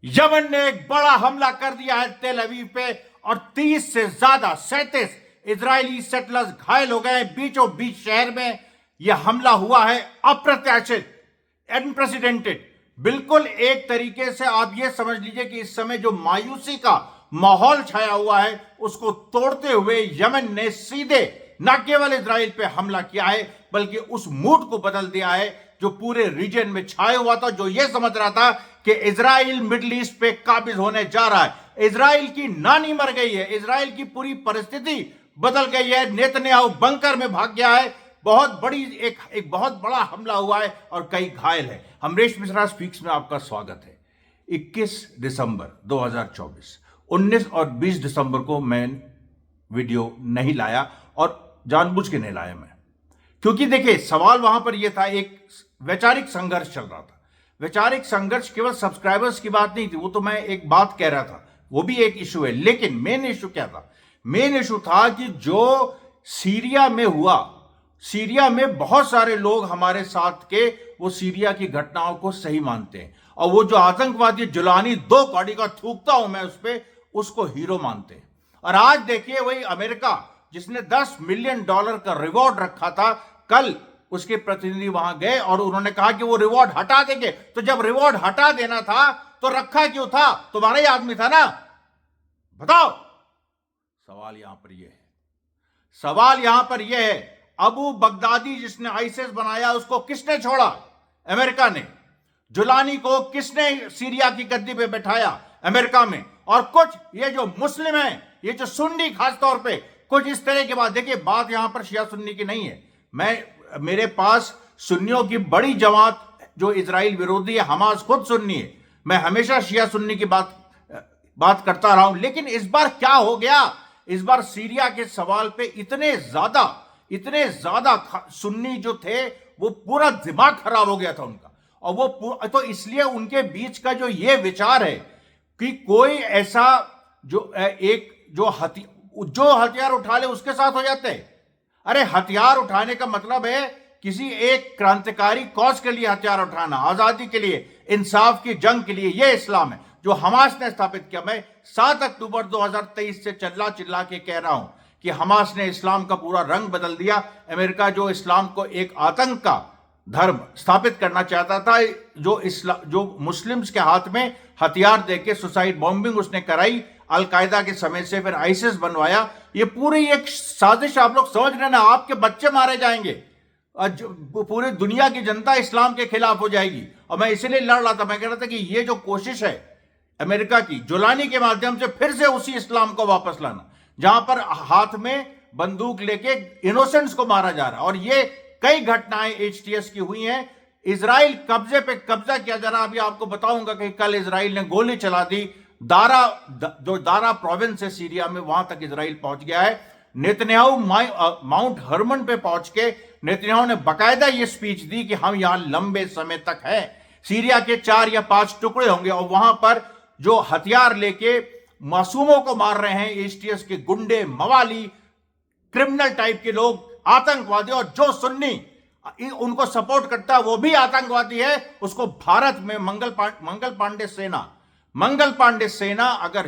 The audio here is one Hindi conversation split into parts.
यमन ने एक बड़ा हमला कर दिया है तेल अवीव पे और 30 से ज्यादा 37 इजरायली सेटलर्स घायल हो गए। बीचों बीच शहर में यह हमला हुआ है, अप्रत्याशित, अनप्रेसिडेंटेड। बिल्कुल एक तरीके से आप यह समझ लीजिए कि इस समय जो मायूसी का माहौल छाया हुआ है उसको तोड़ते हुए यमन ने सीधे न केवल इजराइल पे हमला किया है बल्कि उस मूड को बदल दिया है जो पूरे रीजन में छाया हुआ था, जो यह समझ रहा था कि इजराइल मिडिल ईस्ट पे काबिज होने जा रहा है। इजराइल की नानी मर गई है, इजराइल की पूरी परिस्थिति बदल गई है। नेतन्याहू बंकर में भाग गया है। बहुत बड़ी एक बहुत बड़ा हमला हुआ है और कई घायल है। अमरीश मिश्रा स्पीक्स में आपका स्वागत है। 21 दिसंबर 2024, 19 और 20 दिसंबर को मैं वीडियो नहीं लाया और जानबूझ के नहीं लाया मैं, क्योंकि देखिए सवाल वहां पर यह था, एक वैचारिक संघर्ष चल रहा था। वैचारिक संघर्ष केवल सब्सक्राइबर्स की बात नहीं थी, वो तो मैं एक बात कह रहा था, वो भी एक इशू है। लेकिन मेन इशू क्या था? मेन इशू था कि जो सीरिया में हुआ, सीरिया में बहुत सारे लोग हमारे साथ के वो सीरिया की घटनाओं को सही मानते हैं और वो जो आतंकवादी जुलानी 2 कौड़ी का थूकता हूं मैं उस पर, उसको हीरो मानते हैं। और आज देखिए वही अमेरिका जिसने $10 मिलियन का रिवॉर्ड रखा था, कल उसके प्रतिनिधि वहां गए और उन्होंने कहा कि वो रिवॉर्ड हटा देंगे। तो जब रिवॉर्ड हटा देना था तो रखा क्यों था? तुम्हारा ही आदमी था ना, बताओ। सवाल यहां पर यह है, सवाल यहां पर यह है, अबू बगदादी जिसने आईसिस बनाया उसको किसने छोड़ा? अमेरिका ने। जुलानी को किसने सीरिया की गद्दी पे बैठाया? अमेरिका में। और कुछ ये जो मुस्लिम हैं, ये जो सुन्नी खासतौर पे कुछ इस तरह की बात, देखिए बात यहां पर शिया सुन्नी की नहीं है। मेरे पास सुन्नियों की बड़ी जमात जो इजराइल विरोधी है, हमास खुद सुन्नी है। मैं हमेशा शिया सुन्नी की बात करता रहा हूं। लेकिन इस बार क्या हो गया? इस बार सीरिया के सवाल पे इतने ज्यादा सुन्नी जो थे वो पूरा दिमाग खराब हो गया था उनका। और वो तो इसलिए उनके बीच का जो ये विचार है कि कोई ऐसा जो हथियार उठा ले उसके साथ हो जाते हैं। अरे हथियार उठाने का मतलब है किसी एक क्रांतिकारी कॉज के लिए हथियार उठाना, आजादी के लिए, इंसाफ की जंग के लिए। यह इस्लाम है जो हमास ने स्थापित किया। मैं 7 अक्टूबर 2023 से चिल्ला के कह रहा हूं कि हमास ने इस्लाम का पूरा रंग बदल दिया। अमेरिका जो इस्लाम को एक आतंक का धर्म स्थापित करना चाहता था, जो मुस्लिम्स के हाथ में हथियार देके सुसाइड बॉम्बिंग उसने कराई अलकायदा के समय से, फिर आईसिस बनवाया। ये पूरी एक साजिश, आप लोग समझ रहे ना? आपके बच्चे मारे जाएंगे, पूरी दुनिया की जनता इस्लाम के खिलाफ हो जाएगी। और मैं इसलिए लड़ रहा था, मैं कह रहा था कि ये जो कोशिश है अमेरिका की जुलानी के माध्यम से फिर से उसी इस्लाम को वापस लाना, जहां पर हाथ में बंदूक लेके इनोसेंट्स को मारा जा रहा है। और ये कई घटनाएं एचटीएस की हुई हैं। इजराइल कब्जे पे कब्जा किया जा रहा। अभी आपको बताऊंगा कि कल इजराइल ने गोली चला दी जो दारा प्रोविंस है सीरिया में, वहां तक इजराइल पहुंच गया है। नेतन्याहू माउंट हर्मन पे पहुंच के नेतन्याहू ने बकायदा ये स्पीच दी कि हम यहां लंबे समय तक हैं। सीरिया के 4 या 5 टुकड़े होंगे और वहां पर जो हथियार लेके मासूमों को मार रहे हैं एचटीएस के गुंडे, मवाली, क्रिमिनल टाइप के लोग, आतंकवादी, और जो सुन्नी उनको सपोर्ट करता है वो भी आतंकवादी है। उसको भारत में मंगल पांडे सेना अगर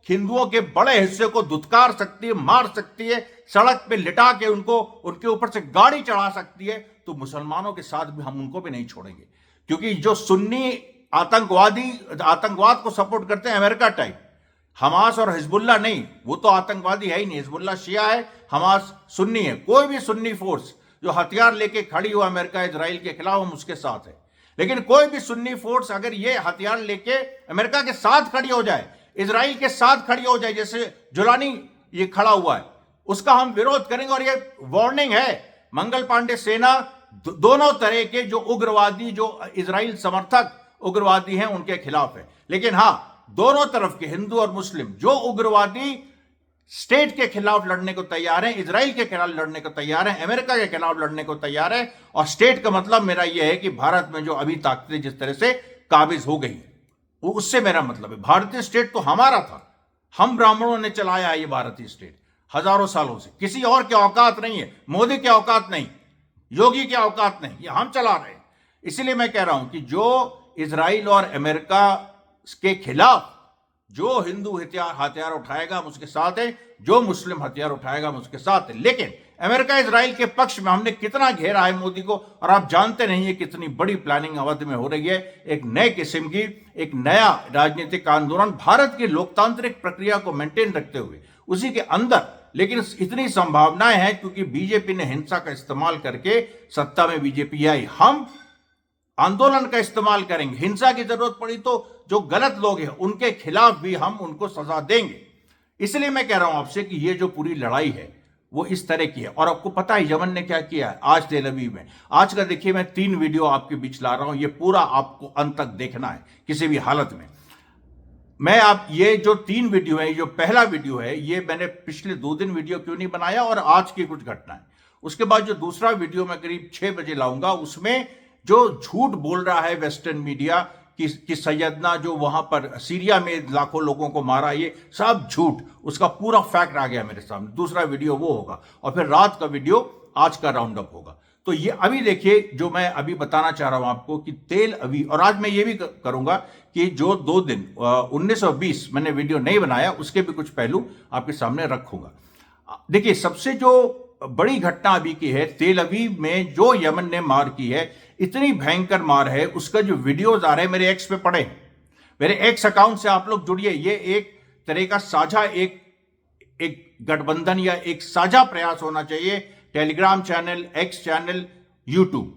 हिंदुओं के बड़े हिस्से को धुतकार सकती है, मार सकती है, सड़क पे लिटा के उनके ऊपर से गाड़ी चढ़ा सकती है, तो मुसलमानों के साथ भी हम उनको भी नहीं छोड़ेंगे। क्योंकि जो सुन्नी आतंकवाद को सपोर्ट करते हैं अमेरिका टाइप, हमास और हिजबुल्लाह नहीं, वो तो आतंकवादी है ही नहीं। हिजबुल्लाह शिया है, हमास सुन्नी है। कोई भी सुन्नी फोर्स जो हथियार लेके खड़ी हो अमेरिका इजराइल के खिलाफ, हम उसके साथ है। लेकिन कोई भी सुन्नी फोर्स अगर ये हथियार लेके अमेरिका के साथ खड़ी हो जाए, इजराइल के साथ खड़ी हो जाए, जैसे जुलानी ये खड़ा हुआ है, उसका हम विरोध करेंगे। और ये वार्निंग है, मंगल पांडे सेना दोनों तरह के जो उग्रवादी, जो इजराइल समर्थक उग्रवादी हैं, उनके खिलाफ है। लेकिन हां, दोनों तरफ के हिंदू और मुस्लिम जो उग्रवादी स्टेट के खिलाफ लड़ने को तैयार हैं, इजराइल के खिलाफ लड़ने को तैयार हैं, अमेरिका के खिलाफ लड़ने को तैयार है। और स्टेट का मतलब मेरा यह है कि भारत में जो अभी ताकतें जिस तरह से काबिज हो गई, वो उससे मेरा मतलब है। भारतीय स्टेट तो हमारा था, हम ब्राह्मणों ने चलाया है ये भारतीय स्टेट हजारों सालों से। किसी और की औकात नहीं है, मोदी की औकात नहीं, योगी की औकात नहीं, ये हम चला रहे हैं। इसलिए मैं कह रहा हूं कि जो इजराइल और अमेरिका के खिलाफ जो हिंदू हथियार उठाएगा हम उसके साथ हैं, जो मुस्लिम हथियार उठाएगा हम उसके साथ हैं। लेकिन अमेरिका इजराइल के पक्ष में हमने कितना घेरा है मोदी को, और आप जानते नहीं है कितनी बड़ी प्लानिंग अवध में हो रही है। एक नए किस्म की एक नया राजनीतिक आंदोलन भारत की लोकतांत्रिक प्रक्रिया को मेंटेन रखते हुए उसी के अंदर। लेकिन इतनी संभावनाएं हैं क्योंकि बीजेपी ने हिंसा का इस्तेमाल करके सत्ता में बीजेपी आई। हम आंदोलन का इस्तेमाल करेंगे, हिंसा की जरूरत पड़ी तो जो गलत लोग हैं उनके खिलाफ भी हम उनको सजा देंगे। इसलिए मैं कह रहा हूं आपसे कि ये जो पूरी लड़ाई है वो इस तरह की है। और आपको पता है यमन ने क्या किया है आज तेल अवीव में। आज का देखिए, मैं 3 वीडियो आपके बीच ला रहा हूं, ये पूरा आपको अंत तक देखना है किसी भी हालत में। मैं आप ये जो 3 वीडियो है, जो पहला वीडियो है ये मैंने पिछले 2 दिन वीडियो क्यों नहीं बनाया, और आज की कुछ घटनाएं। उसके बाद जो दूसरा वीडियो मैं करीब 6 बजे लाऊंगा, उसमें जो झूठ बोल रहा है वेस्टर्न मीडिया कि सैयदना जो वहां पर सीरिया में लाखों लोगों को मारा, ये सब झूठ, उसका पूरा फैक्ट आ गया मेरे सामने। दूसरा वीडियो वो होगा, और फिर रात का वीडियो आज का राउंड अप होगा। तो ये अभी देखिए जो मैं अभी बताना चाह रहा हूं आपको कि तेल अवीव, और आज मैं ये भी करूंगा कि जो 2 दिन 1920 मैंने वीडियो नहीं बनाया उसके भी कुछ पहलू आपके सामने रखूंगा। देखिए, सबसे जो बड़ी घटना अभी की है तेल अवीव में जो यमन ने मार की है, इतनी भयंकर मार है, उसका जो वीडियोज आ रहे हैं मेरे एक्स पे पड़े, मेरे एक्स अकाउंट से आप लोग जुड़िए। ये एक तरह का साझा एक गठबंधन या एक साझा प्रयास होना चाहिए। Telegram channel, x channel, YouTube,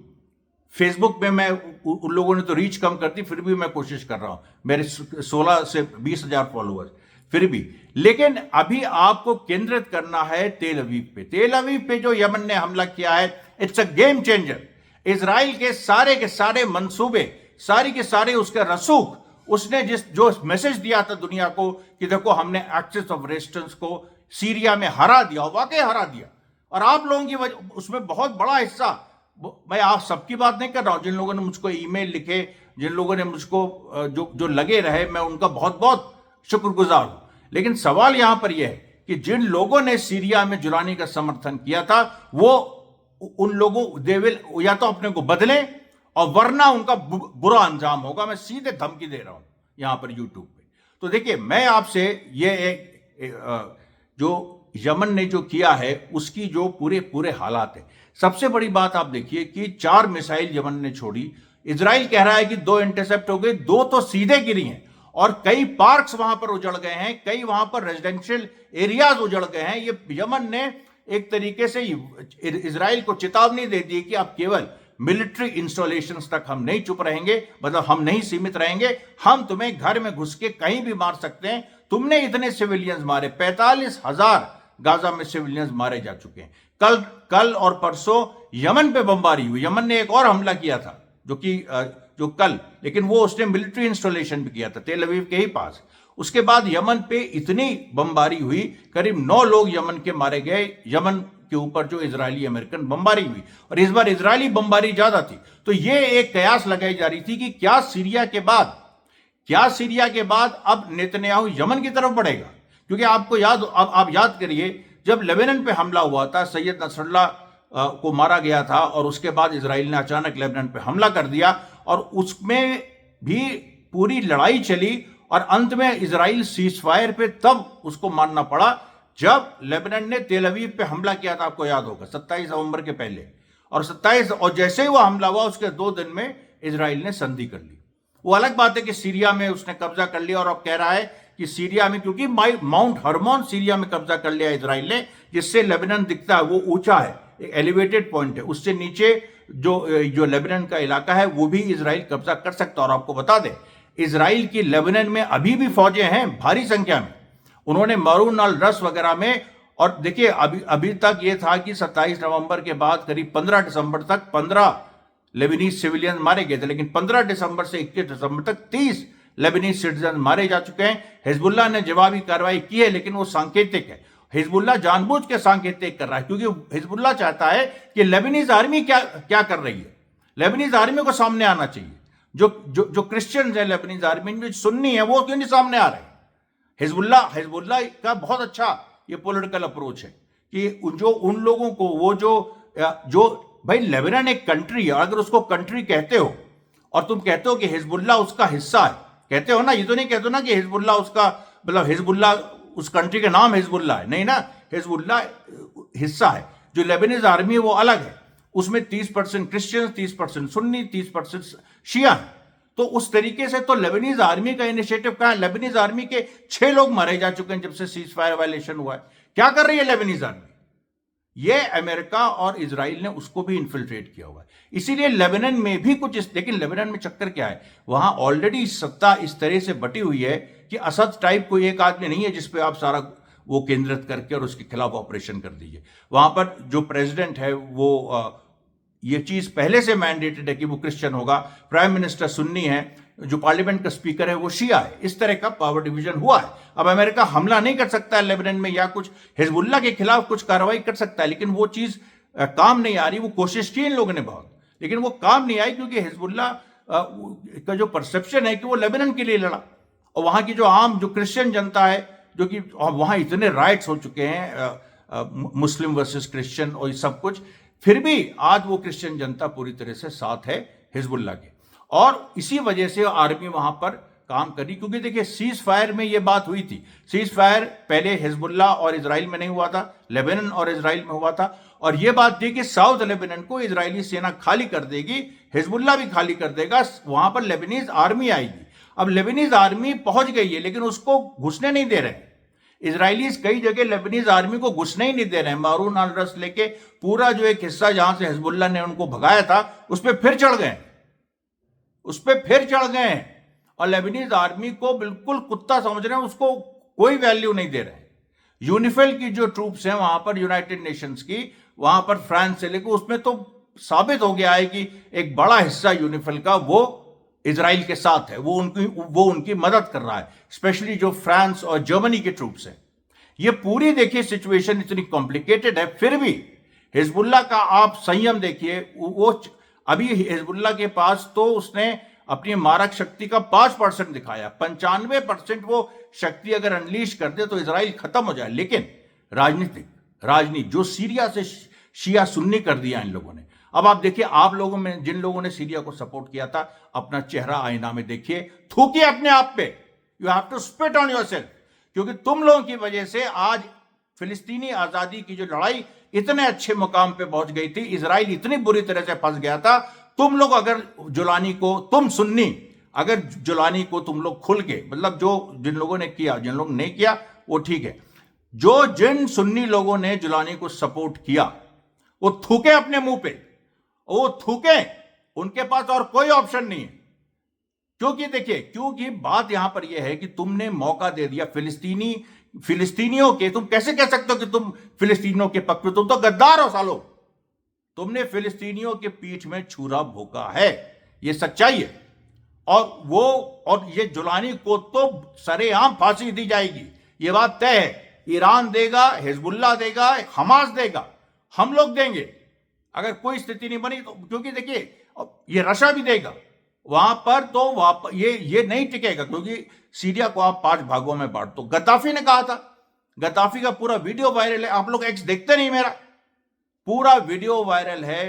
Facebook में मैं उन लोगों ने तो रीच कम कर दी, फिर भी मैं कोशिश कर रहा हूं, मेरे 16 से 20 हजार फॉलोअर्स फिर भी। लेकिन अभी आपको केंद्रित करना है तेल अवीव पे। तेल अवीव पे जो यमन ने हमला किया है, it's a game changer. Israel के सारे मंसूबे, सारी के सारे उसके रसूख, उसने जो मैसेज दिया था दुनिया को कि देखो हमने एक्सेस ऑफ रेजिस्टेंस को सीरिया में हरा दिया, वाकई हरा दिया। और आप लोगों की वजह उसमें बहुत बड़ा हिस्सा, मैं आप सबकी बात नहीं कर रहा हूं, जिन लोगों ने मुझको ईमेल लिखे, जिन लोगों ने मुझको जो लगे रहे, मैं उनका बहुत बहुत शुक्रगुजार हूं। लेकिन सवाल यहां पर यह है कि जिन लोगों ने सीरिया में जुरानी का समर्थन किया था, वो उन लोगों देविल या तो अपने को बदलें और वरना उनका बुरा अंजाम होगा। मैं सीधे धमकी दे रहा हूं यहां पर यूट्यूब पे। तो देखिए, मैं आपसे ये जो यमन ने जो किया है उसकी जो पूरे हालात है। सबसे बड़ी बात आप देखिए कि 4 मिसाइल यमन ने छोड़ी। इजराइल कह रहा है कि 2 इंटरसेप्ट हो गए, 2 तो सीधे गिरी हैं, और कई पार्क्स वहां पर उजड़ गए हैं, कई वहां पर रेजिडेंशियल एरियाज उजड़ गए हैं। ये यमन ने एक तरीके से इजराइल को चेतावनी दे दी कि अब केवल मिलिट्री इंस्टॉलेशंस तक हम नहीं चुप रहेंगे, मतलब हम नहीं सीमित रहेंगे, हम तुम्हें घर में घुस के कहीं भी मार सकते हैं। तुमने इतने सिविलियंस मारे, 45,000 गाजा में सिविलियंस मारे जा चुके हैं। कल और परसों यमन पे बमबारी हुई। यमन ने एक और हमला किया था जो कल, लेकिन वो उसने मिलिट्री इंस्टॉलेशन भी किया था तेल अवीव के ही पास। उसके बाद यमन पे इतनी बमबारी हुई, करीब 9 लोग यमन के मारे गए। यमन के ऊपर जो इजरायली अमेरिकन बमबारी हुई, और इस बार इजरायली बमबारी ज्यादा थी। तो ये एक कयास लगाई जा रही थी कि क्या सीरिया के बाद अब नेतन्याहू यमन की तरफ बढ़ेगा। क्योंकि आपको आप याद करिए, जब लेबनान पे हमला हुआ था, सैयद नसरुल्लाह को मारा गया था, और उसके बाद इजराइल ने अचानक लेबनान पे हमला कर दिया, और उसमें भी पूरी लड़ाई चली, और अंत में इजराइल सीज फायर पे तब उसको मानना पड़ा जब लेबनान ने तेल अवीव पे हमला किया था। आपको याद होगा 27 नवंबर के पहले, और जैसे ही वो हमला हुआ उसके 2 दिन में इजराइल ने संधि कर ली। वो अलग बात है कि सीरिया में उसने कब्जा कर लिया, और अब कह रहा है कि सीरिया में, क्योंकि माउंट हरमोन सीरिया में कब्जा कर लिया इजराइल ने, जिससे लेबनान दिखता है वो ऊंचा है, एक एलिवेटेड पॉइंट है, उससे नीचे जो लेबनान का इलाका है वो भी इजराइल कब्जा कर सकता है। और आपको बता दें, इजराइल की लेबनान में अभी भी फौजें हैं भारी संख्या में। उन्होंने मारून अल रस वगैरह में, और देखिए अभी तक ये था कि 27 नवंबर के बाद करीब 15 दिसंबर तक 15 लेबनीज सिविलियन मारे गए थे, लेकिन 15 दिसंबर से 21 दिसंबर तक 30 लेबनीज सिटीजन मारे जा चुके हैं। हिजबुल्लाह ने जवाबी कार्रवाई की है, लेकिन वो सांकेतिक है। हिजबुल्लाह जानबूझ के सांकेतिक कर रहा है, क्योंकि हिजबुल्लाह चाहता है कि लेबनीज आर्मी क्या कर रही है। लेबनीज आर्मी को सामने आना चाहिए। जो क्रिश्चियंस है लेबनीज आर्मी में, सुन्नी है, वो क्यों नहीं सामने आ रहे। हिजबुल्लाह का बहुत अच्छा ये पॉलिटिकल अप्रोच है कि जो उन लोगों को, वो जो भाई लेबनान एक कंट्री है, अगर उसको कंट्री कहते हो और तुम कहते हो कि हिजबुल्लाह उसका हिस्सा है, कहते हो ना, ये तो नहीं कहते ना कि हिजबुल्लाह उसका मतलब हिजबुल्लाह उस कंट्री का नाम हिजबुल्लाह है, नहीं ना, हिजबुल्लाह हिस्सा है। जो लेबनीज आर्मी है वो अलग है, उसमें 30% क्रिश्चियन, 30% सुन्नी, 30% शिया है। तो उस तरीके से तो लेबनीज आर्मी का इनिशिएटिव कहां है? लेबनीज आर्मी के 6 लोग मारे जा चुके हैं जब से सीज फायर वायलेशन हुआ है। क्या कर रही है लेबनीज आर्मी? ये अमेरिका और इजराइल ने उसको भी इन्फिल्ट्रेट किया हुआ है। इसीलिए लेबनान में भी कुछ लेकिन लेबनान में चक्कर क्या है, वहां ऑलरेडी सत्ता इस तरह से बटी हुई है कि असद टाइप कोई एक आदमी नहीं है जिसपे आप सारा वो केंद्रित करके और उसके खिलाफ ऑपरेशन कर दीजिए। वहां पर जो प्रेसिडेंट है वो ये चीज पहले से मैंडेटेड है कि वो क्रिश्चियन होगा, प्राइम मिनिस्टर सुन्नी है, जो पार्लियामेंट का स्पीकर है वो शिया है। इस तरह का पावर डिवीजन हुआ है। अब अमेरिका हमला नहीं कर सकता है लेबनान में या कुछ हिजबुल्लाह के खिलाफ कुछ कार्रवाई कर सकता है, लेकिन वो चीज काम नहीं आ रही। वो कोशिश की इन लोगों ने बहुत, लेकिन वो काम नहीं आई क्योंकि हिजबुल्लाह का जो परसेप्शन है कि वो लेबनान के लिए लड़ा, और वहां की जो आम जो क्रिश्चियन जनता है, जो कि वहां इतने राइट्स हो चुके हैं मुस्लिम वर्सेस क्रिश्चियन और सब कुछ, फिर भी आज वो क्रिश्चियन जनता पूरी तरह से साथ है हिजबुल्लाह के, और इसी वजह से आर्मी वहां पर काम करी। क्योंकि देखिए सीज फायर में ये बात हुई थी, सीज फायर पहले हिजबुल्लाह और इजराइल में नहीं हुआ था, लेबनान और इजराइल में हुआ था, और यह बात थी कि साउथ लेबनान को इजरायली सेना खाली कर देगी, हिजबुल्लाह भी खाली कर देगा, वहां पर लेबनीज आर्मी आएगी। अब लेबनीज आर्मी पहुंच गई है लेकिन उसको घुसने नहीं दे रहे। इजरायलीज कई जगह लेबनीज आर्मी को घुसने ही नहीं दे रहे हैं। मारून अल रस लेके पूरा जो एक हिस्सा जहां से हिजबुल्लाह ने उनको भगाया था उस पर फिर चढ़ गए, उस पर फिर चढ़ गए, और लेबनीज आर्मी को बिल्कुल कुत्ता समझ रहे हैं, उसको कोई वैल्यू नहीं दे रहे। यूनिफिल की जो ट्रूप्स हैं वहां पर, यूनाइटेड नेशंस की, वहां पर फ्रांस से लेकर, उसमें तो साबित हो गया है कि एक बड़ा हिस्सा यूनिफिल का वो इजराइल के साथ है, वो उनकी मदद कर रहा है, स्पेशली जो फ्रांस और जर्मनी के ट्रूप्स हैं। ये पूरी देखिए सिचुएशन इतनी कॉम्प्लिकेटेड है, फिर भी हिजबुल्लाह का आप संयम देखिए। वो अभी हिजबुल्लाह के पास तो उसने अपनी मारक शक्ति का 5% दिखाया, 95% वो शक्ति अगर अनलीश कर दे तो इजराइल खत्म हो जाए। लेकिन राजनीति जो सीरिया से शिया सुन्नी कर दिया इन लोगों ने। अब आप देखिए, आप लोगों में जिन लोगों ने सीरिया को सपोर्ट किया था, अपना चेहरा आईना में देखिए, थूकिए अपने आप पे। You have to spit on yourself, क्योंकि तुम लोगों की वजह से आज फिलिस्तीनी आजादी की जो लड़ाई इतने अच्छे मुकाम पे पहुंच गई थी, इजराइल इतनी बुरी तरह से फंस गया था। तुम लोग अगर जुलानी को, तुम सुन्नी अगर जुलानी को तुम लोग खुल के, मतलब जो जिन लोगों ने किया, जिन लोगों ने नहीं किया वो ठीक है, जिन सुन्नी लोगों ने जुलानी को सपोर्ट किया वो थूके अपने मुंह पे, वो थूके, उनके पास और कोई ऑप्शन नहीं है। क्योंकि देखिए, क्योंकि बात यहां पर यह है कि तुमने मौका दे दिया फिलिस्तीनियों के, तुम कैसे कह सकते हो कि तुम फिलिस्तीनियों के पक्ष में, तुम तो गद्दार हो सालो। तुमने फिलिस्तीनियों के पीठ में छुरा भोंका है, यह सच्चाई है। और ये जुलानी को तो सरेआम फांसी दी जाएगी, यह बात तय है। ईरान देगा, हिजबुल्लाह देगा, हमास देगा, हम लोग देंगे अगर कोई स्थिति नहीं बनी तो। क्योंकि देखिए, ये रशिया भी देगा वहां पर, तो ये नहीं टिकेगा, क्योंकि सीरिया को आप 5 भागों में बांट दो। गद्दाफी ने कहा था, गद्दाफी का पूरा वीडियो वायरल है, आप लोग एक्स देखते नहीं, मेरा पूरा वीडियो वायरल है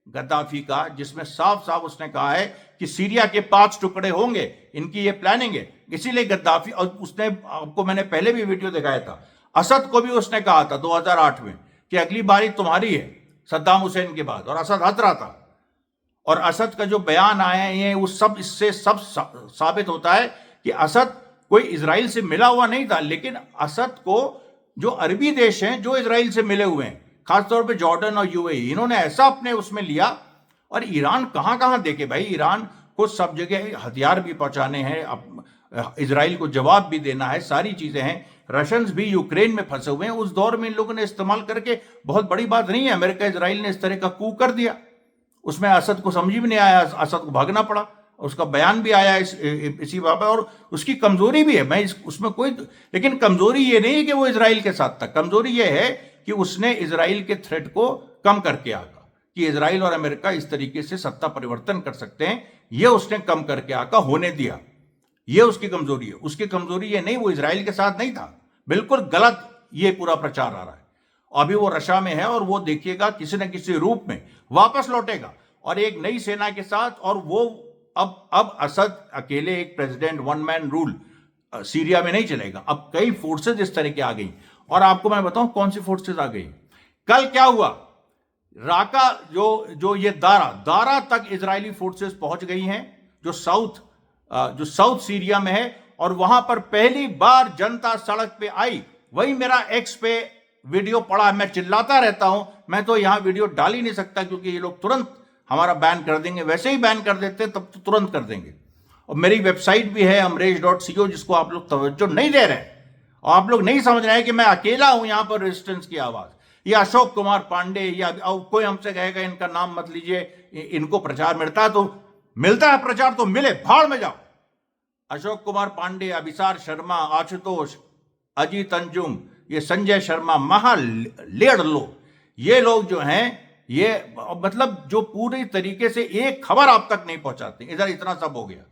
गद्दाफी का, जिसमें साफ साफ उसने कहा है कि सीरिया के 5 टुकड़े होंगे, इनकी ये प्लानिंग है। इसीलिए गद्दाफी, और उसने, आपको मैंने पहले भी वीडियो दिखाया था, असद को भी उसने कहा था 2008 में कि अगली बारी तुम्हारी है सद्दाम हुसैन के बाद, और असद हंस रहा था। और असद का जो बयान आए हैं ये उस सब, इससे सब साबित होता है कि असद कोई इजराइल से मिला हुआ नहीं था, लेकिन असद को जो अरबी देश हैं जो इजराइल से मिले हुए हैं, खासतौर पे जॉर्डन और यूएई, इन्होंने ऐसा अपने उसमें लिया। और ईरान कहां कहां देखे भाई, ईरान को सब जगह हथियार भी पहुंचाने हैं, इजराइल को जवाब भी देना है, सारी चीजें हैं। रशियंस भी यूक्रेन में फंसे हुए हैं, उस दौर में इन लोगों ने इस्तेमाल करके, बहुत बड़ी बात नहीं है, अमेरिका इजराइल ने इस तरह का कू कर दिया। उसमें असद को समझ भी नहीं आया, असद को भागना पड़ा, उसका बयान भी आया इसी बात पर। और उसकी कमजोरी भी है, मैं उसमें कोई, लेकिन कमजोरी ये नहीं है कि वो इजराइल के साथ था, कमजोरी ये है कि उसने इजराइल के थ्रेट को कम करके आका, कि इजराइल और अमेरिका इस तरीके से सत्ता परिवर्तन कर सकते हैं, ये उसने कम करके आका होने दिया। ये उसकी कमजोरी है। उसकी कमजोरी ये नहीं, वो इजराइल के साथ नहीं था, बिल्कुल गलत ये पूरा प्रचार आ रहा है। अभी वो रशिया में है और वो देखिएगा किसी न किसी रूप में वापस लौटेगा, और एक नई सेना के साथ, और वो अब असद अकेले एक president one man rule Syria में नहीं चलेगा। अब कई फोर्सेज इस तरह की आ गई, और आपको मैं बताऊं कौन सी फोर्सेज आ गई। कल क्या हुआ, राका जो ये दारा तक इजरायली फोर्सेस पहुंच गई हैं, जो साउथ सीरिया में है, और वहां पर पहली बार जनता सड़क पे आई। वही मेरा एक्स पे वीडियो पड़ा, मैं चिल्लाता रहता हूं, मैं तो यहां वीडियो डाल ही नहीं सकता क्योंकि ये लोग तुरंत हमारा बैन कर देंगे, वैसे ही बैन कर देते तब तो तुरंत कर देंगे। और मेरी वेबसाइट भी है amresh.co, जिसको आप लोग तवज्जो नहीं दे रहे और आप लोग नहीं समझ रहे हैं कि मैं अकेला हूं यहां पर रेजिस्टेंस की आवाज। या अशोक कुमार पांडे या कोई हमसे कहेगा इनका नाम मत लीजिए, इनको प्रचार मिलता है प्रचार तो मिले, भाड़ में जाओ। अशोक कुमार पांडे, अभिसार शर्मा, आशुतोष, अजीत अंजुम, ये संजय शर्मा, लेड़ लो, ये लोग जो हैं, ये मतलब जो पूरी तरीके से एक खबर आप तक नहीं पहुंचाते। इधर इतना सब हो गया,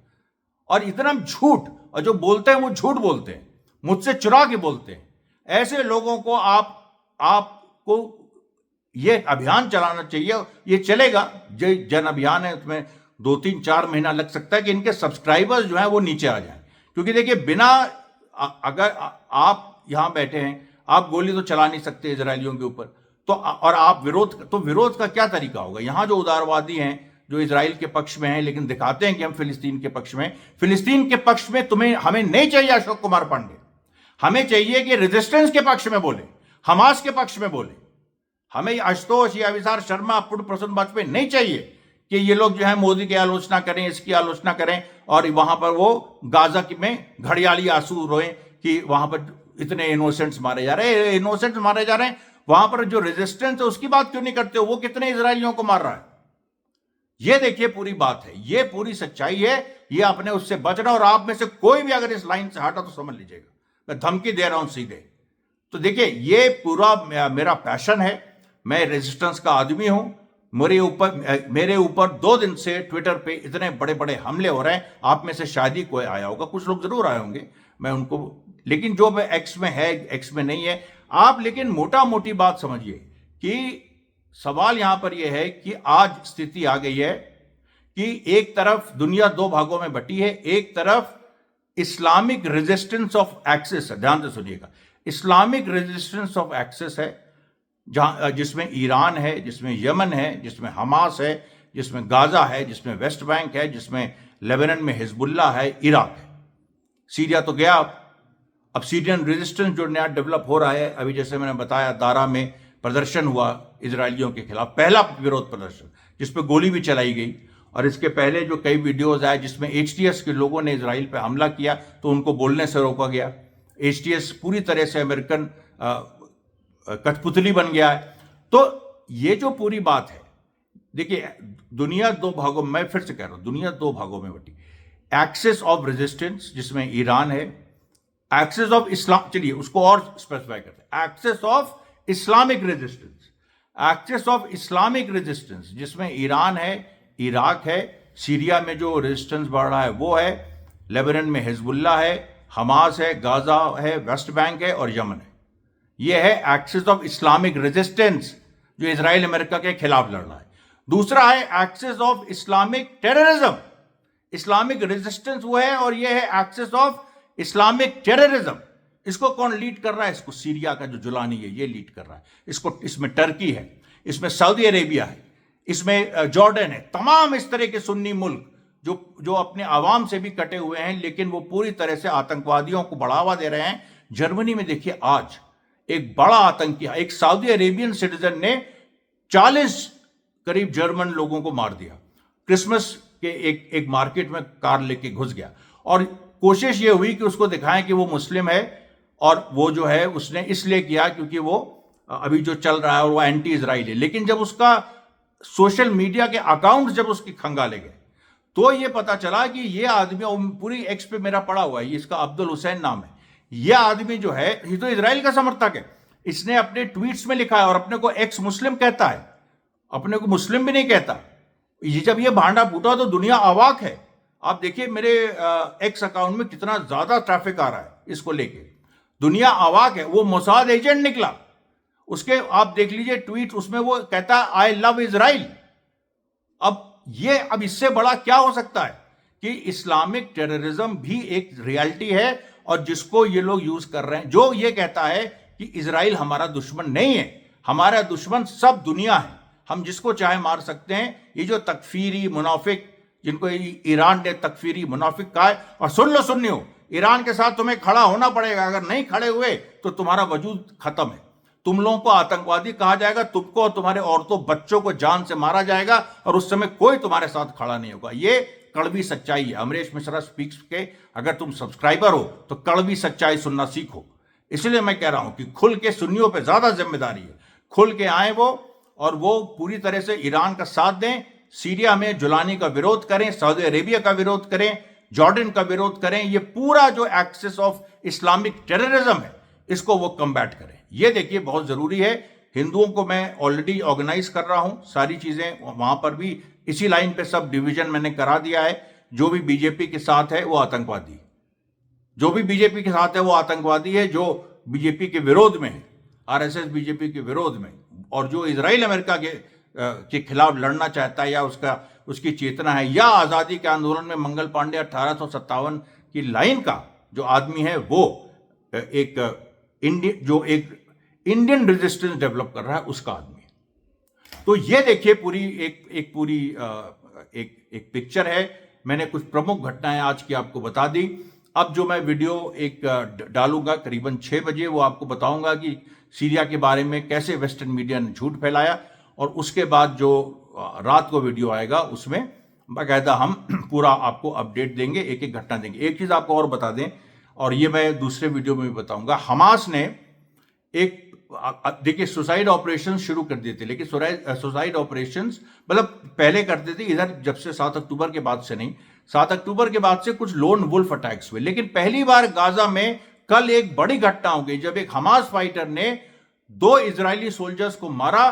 और इतना झूठ, और जो बोलते हैं वो झूठ बोलते हैं, मुझसे चुरा के बोलते हैं। ऐसे लोगों को आपको ये अभियान चलाना चाहिए। ये चलेगा, जो जन अभियान है उसमें 2-3-4 महीना लग सकता है कि इनके सब्सक्राइबर्स जो हैं वो नीचे आ जाएं। क्योंकि देखिए, बिना अगर आप यहां बैठे हैं, आप गोली तो चला नहीं सकते इजरायलियों के ऊपर, तो और आप विरोध का क्या तरीका होगा। यहां जो उदारवादी हैं, जो इजराइल के पक्ष में हैं लेकिन दिखाते हैं कि हम फिलिस्तीन के पक्ष में, फिलिस्तीन के पक्ष में हमें नहीं चाहिए अशोक कुमार पांडे। हमें चाहिए कि रेजिस्टेंस के पक्ष में बोले, हमास के पक्ष में बोले। हमें आशुतोष या अभिसार शर्मा, पूर्ण प्रसन्न वाजपेयी नहीं चाहिए कि ये लोग जो है मोदी की आलोचना करें, इसकी आलोचना करें, और वहां पर वो गाजा में घड़ियाली आंसू रोएं कि वहां पर इतने इनोसेंट्स मारे जा रहे हैं। वहां पर जो रेजिस्टेंस है उसकी बात क्यों नहीं करते हो? वो कितने इजरायलियों को मार रहा है, ये देखिए पूरी बात है, ये पूरी सच्चाई है। ये अपने उससे बचना, और आप में से कोई भी अगर इस लाइन से हटा तो समझ लीजिएगा मैं धमकी दे रहा हूं सीधे। तो देखिए, ये पूरा मेरा पैशन है, मैं रेजिस्टेंस का आदमी हूं। मेरे ऊपर 2 दिन से ट्विटर पे इतने बड़े बड़े हमले हो रहे हैं। आप में से शायद ही कोई आया होगा, कुछ लोग जरूर आए होंगे, मैं उनको, लेकिन जो एक्स में है, एक्स में नहीं है आप। लेकिन मोटा मोटी बात समझिए कि सवाल यहां पर यह है कि आज स्थिति आ गई है कि एक तरफ दुनिया 2 भागों में बटी है। एक तरफ इस्लामिक रेजिस्टेंस ऑफ एक्सेस है, ध्यान से सुनिएगा, इस्लामिक रेजिस्टेंस ऑफ एक्सेस है, जिसमें ईरान है, जिसमें यमन है, जिसमें हमास है, जिसमें गाजा है, जिसमें वेस्ट बैंक है, जिसमें लेबनान में हिजबुल्लाह है, इराक है, सीरिया तो गया। अब सीरियन रेजिस्टेंस जो नया डेवलप हो रहा है, अभी जैसे मैंने बताया, दारा में प्रदर्शन हुआ इजरायलियों के खिलाफ, पहला विरोध प्रदर्शन जिसपे गोली भी चलाई गई। और इसके पहले जो कई वीडियोज आए जिसमें एचटीएस के लोगों ने इजराइल पे हमला किया तो उनको बोलने से रोका गया। एचटीएस पूरी तरह से अमेरिकन कठपुतली बन गया है। तो ये जो पूरी बात है, देखिए, दुनिया 2 भागों में, मैं फिर से कह रहा हूं, दुनिया 2 भागों में बटी। एक्सेस ऑफ रेजिस्टेंस जिसमें ईरान है, एक्सेस ऑफ इस्लाम, चलिए उसको और स्पेसिफाई करते हैं, axis of Islamic resistance, axis of Islamic resistance जिसमें ईरान है, इराक है, सीरिया में जो रेजिस्टेंस बढ़ रहा है वो है, लेबनान में हिजबुल्लाह है, हमास है, गाजा है, वेस्ट बैंक है और यमन है। यह है एक्सेस ऑफ इस्लामिक रेजिस्टेंस जो इजराइल अमेरिका के खिलाफ लड़ रहा है। दूसरा है axis of Islamic terrorism, Islamic resistance वो है, और यह है एक्सेस ऑफ इस्लामिक टेररिज्म। इसको कौन लीड कर रहा है? इसको सीरिया का जो जुलानी है ये लीड कर रहा है। इसमें टर्की है, इसमें सऊदी अरेबिया है, इसमें जॉर्डन है, तमाम इस तरह के सुन्नी मुल्क जो अपने आवाम से भी कटे हुए हैं, लेकिन वो पूरी तरह से आतंकवादियों को बढ़ावा दे रहे हैं। जर्मनी में देखिए, आज एक बड़ा आतंकी, एक सऊदी अरेबियन सिटीजन ने 40 करीब जर्मन लोगों को मार दिया। क्रिसमस के एक मार्केट में कार लेके घुस गया, और कोशिश ये हुई कि उसको दिखाएं कि वो मुस्लिम है, और वो जो है उसने इसलिए किया क्योंकि वो अभी जो चल रहा है और वो एंटी इजराइल है। लेकिन जब उसका सोशल मीडिया के अकाउंट जब उसकी खंगाले गए तो ये पता चला कि ये आदमी, पूरी एक्स पे मेरा पड़ा हुआ है, इसका अब्दुल हुसैन नाम है, ये आदमी जो है ये तो इजराइल का समर्थक है। इसने अपने ट्वीट्स में लिखा है, और अपने को एक्स मुस्लिम कहता है, अपने को मुस्लिम भी नहीं कहता। ये जब ये भांडा फूटा तो दुनिया अवाक है। आप देखिए मेरे एक्स अकाउंट में कितना ज्यादा ट्रैफिक आ रहा है इसको लेके, दुनिया अवाक है। वो मोसाद एजेंट निकला, उसके आप देख लीजिए ट्वीट, उसमें वो कहता है आई लव इजराइल। अब इससे बड़ा क्या हो सकता है? कि इस्लामिक टेररिज्म भी एक रियलिटी है और जिसको ये लोग यूज कर रहे हैं। जो ये कहता है कि इजराइल हमारा दुश्मन नहीं है, हमारा दुश्मन सब दुनिया है, हम जिसको चाहे मार सकते हैं। ये जो तकफीरी मुनाफिक, जिनको ईरान ने तकफीरी मुनाफिक कहा है, और सुन लो सुन्नियों, ईरान के साथ तुम्हें खड़ा होना पड़ेगा, अगर नहीं खड़े हुए तो तुम्हारा वजूद खत्म है, तुम लोगों को आतंकवादी कहा जाएगा, तुमको और तुम्हारे औरतों बच्चों को जान से मारा जाएगा और उस समय कोई तुम्हारे साथ खड़ा नहीं होगा। ये कड़वी सच्चाई है। अमरीश मिश्रा स्पीक्स के अगर तुम सब्सक्राइबर हो तो कड़वी सच्चाई सुनना सीखो। इसलिए मैं कह रहा हूं कि खुल के सुन्नियों पे ज्यादा जिम्मेदारी है, खुल के आए वो, और वो पूरी तरह से ईरान का साथ दें, सीरिया में जुलानी का विरोध करें, सऊदी अरेबिया का विरोध करें, जॉर्डन का विरोध करें। ये पूरा जो एक्सेस ऑफ इस्लामिक टेररिज्म है इसको वो कम्बैट करें। ये देखिए बहुत जरूरी है। हिंदुओं को मैं ऑलरेडी ऑर्गेनाइज कर रहा हूं, सारी चीजें वहां पर भी इसी लाइन पे सब डिवीजन मैंने करा दिया है। जो भी बीजेपी के साथ है वो आतंकवादी, जो भी बीजेपी के साथ है वो आतंकवादी है, जो बीजेपी के विरोध में है, आरएसएस बीजेपी के विरोध में, और जो इजराइल अमेरिका के खिलाफ लड़ना चाहता है या उसकी चेतना है, या आजादी के आंदोलन में मंगल पांडे 1857 की लाइन का जो आदमी है, वो एक इंडियन रेजिस्टेंस डेवलप कर रहा है, उसका आदमी। तो ये देखिए पूरी एक पिक्चर है। मैंने कुछ प्रमुख घटनाएं आज की आपको बता दी। अब जो मैं वीडियो एक डालूंगा करीबन 6 बजे, वो आपको बताऊंगा कि सीरिया के बारे में कैसे वेस्टर्न मीडिया ने झूठ फैलाया, और उसके बाद जो रात को वीडियो आएगा उसमें बाकायदा हम पूरा आपको अपडेट देंगे, एक एक घटना देंगे। एक चीज आपको और बता दें, और ये मैं दूसरे वीडियो में भी बताऊंगा, हमास ने एक, देखिए, सुसाइड ऑपरेशन शुरू कर दिए थे, लेकिन सुसाइड ऑपरेशन मतलब पहले करते थे इधर, जब से 7 अक्टूबर के बाद से नहीं, 7 अक्टूबर के बाद से कुछ लोन वुल्फ अटैक्स हुए, लेकिन पहली बार गाजा में कल एक बड़ी घटना हो गई जब एक हमास फाइटर ने 2 इजरायली सोल्जर्स को मारा,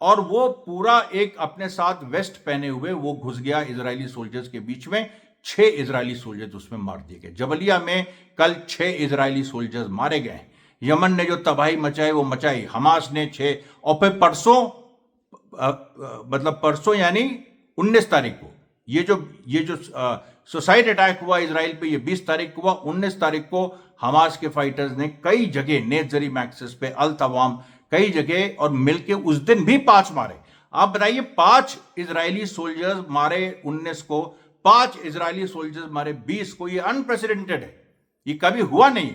और वो पूरा एक अपने साथ वेस्ट पहने हुए वो घुस गया इजरायली सोल्जर्स के बीच में। 6 इजरायली सोल्जर्स उसमें मार दिए गए। जबलिया में कल 6 इजरायली सोल्जर्स मारे गए। यमन ने जो तबाही मचाई वो मचाई, हमास ने 6, और फिर परसों, मतलब परसों यानी 19 तारीख को ये जो सुसाइड अटैक हुआ इजराइल पे, ये 20 तारीख को हुआ। 19 तारीख को हमास के फाइटर्स ने कई जगह, नेत्जरी मैक्सिस पे, अल तवाम, कई जगह, और मिलके उस दिन भी 5 मारे। आप बताइए, 5 इजरायली सोल्जर्स मारे 19 को, 5 इजरायली सोल्जर्स मारे 20 को। ये अनप्रेसिडेंटेड है, ये कभी हुआ नहीं।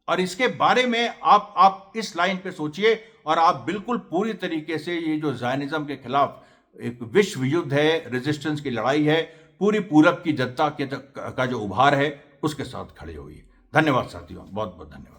और इसके बारे में आप इस लाइन पे सोचिए, और आप बिल्कुल पूरी तरीके से ये जो ज़ायनिज्म के खिलाफ एक विश्व युद्ध है, रेजिस्टेंस की लड़ाई है, पूरी पूरब की जनता का जो उभार है, उसके साथ खड़े होइए। धन्यवाद साथियों, बहुत बहुत धन्यवाद।